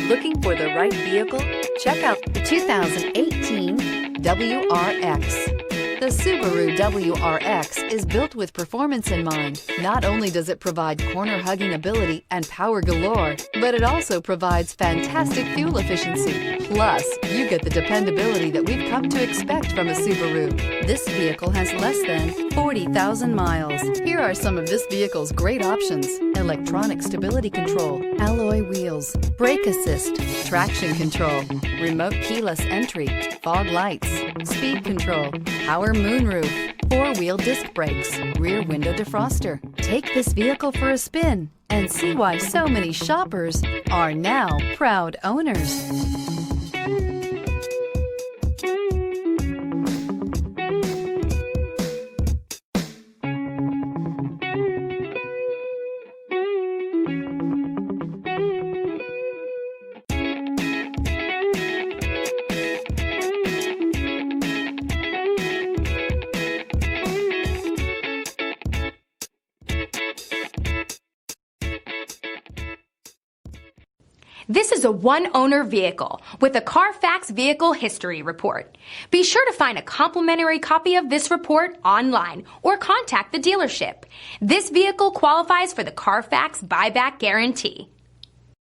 Looking for the right vehicle? Check out the 2018 WRX. The Subaru WRX is built with performance in mind. Not only does it provide corner-hugging ability and power galore, but it also provides fantastic fuel efficiency. Plus, you get the dependability that we've come to expect from a Subaru. This vehicle has less than 40,000 miles. Here are some of this vehicle's great options: electronic stability control, alloy wheels, brake assist, traction control, remote keyless entry, fog lights, speed control, power moonroof, four-wheel disc brakes, rear window defroster. Take this vehicle for a spin and see why so many shoppers are now proud owners. This is a one-owner vehicle with a Carfax Vehicle History Report. Be sure to find a complimentary copy of this report online or contact the dealership. This vehicle qualifies for the Carfax Buyback Guarantee.